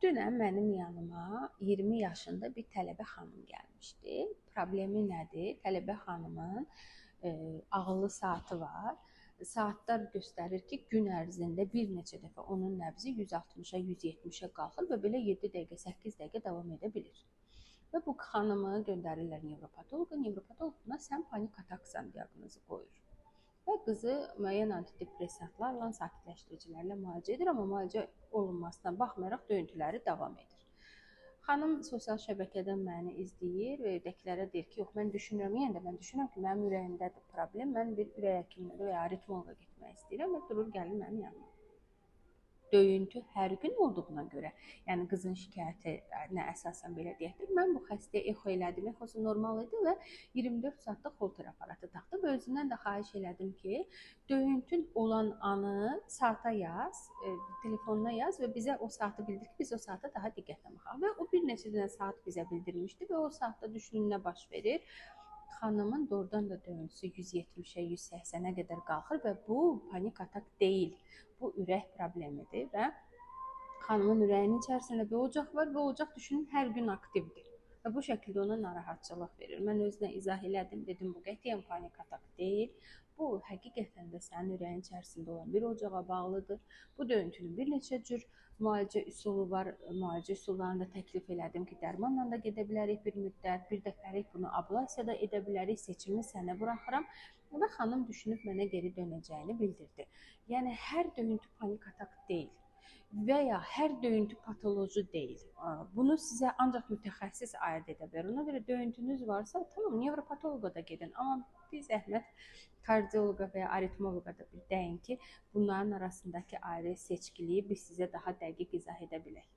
Dünən mənim yanıma 20 yaşında bir tələbə xanım gəlmişdi. Problemi nədir? Tələbə xanımın ağıllı saatı var. Saatlar göstərir ki, gün ərzində bir neçə dəfə onun nəbzi 160-a, 170-ə qalxır və belə 7 dəqiqə, 8 dəqiqə davam edə bilir. Və bu xanımı göndərirlər nevropatoloqa. Nevropatoloq buna sən panik ataksan diaqnozu qoyur. Və qızı müəyyən antidepressantlarla, sakitləşdiricilərlə müalicə edir, amma müalicə olunmasına baxmayaraq döyüntüləri davam edir. Xanım sosial şəbəkədən məni izləyir və evdəkilərə deyir ki, yox, mən düşünürəm, yenə də mən düşünürəm ki, mənim ürəyimdədir problem, mən bir ürək həkiminə və ya ritmoloqa getmək istəyirəm və durur gəlir mənim yanıma. Döyüntü hər gün olduğuna görə, yəni qızın şikayətinə əsasən belə deyək ki, mən bu xəstəyə exo elədim, exosu normal idi və 24 saatlıq Holter aparatı taxdım və özündən də xahiş elədim ki, döyüntün olan anı saata yaz, telefonuna yaz və bizə o saatı bildir ki, biz o saata daha diqqətlə baxaq. Və o bir neçə dənə saat bizə bildirmişdi və o saatda düşünün nə baş verir. Xanımın doğrudan da döyüntüsü 170-ə, 180-ə qədər qalxır və bu panik atak deyil. Bu ürək problemidir və xanımın ürəyinin içərisində bir ocaq var və ocaq düşünün hər gün aktivdir. Və bu şəkildə ona narahatçılıq verir. Mən özünə izah elədim, dedim bu qətiyyən panik atak deyil. Bu həqiqətən də sənin ürəyin içərisində olan bir ocağa bağlıdır. Bu döyüntünün bir neçə cür müalicə üsulu var. Müalicə üsullarını da təklif elədim ki, dərmanla da gedə bilərik bir müddət, bir dəfəlik bunu ablasiyada edə bilərik, seçimi sənə buraxıram. Və xanım düşünüb mənə geri dönəcəyini bildirdi. Yəni hər döyüntü panik atak deyil və ya hər döyüntü patoloji deyil. Bunu sizə ancaq mütəxəssis aid edə bilər. Ona görə döyüntünüz varsa, tamam, nevropatoloqa da gedin. Amma bir zəhmət kardioloqa və ya aritmoloqa da bir dəyin ki, bunların arasındakı ayrı seçkiliyi biz sizə daha dəqiq izah edə bilək.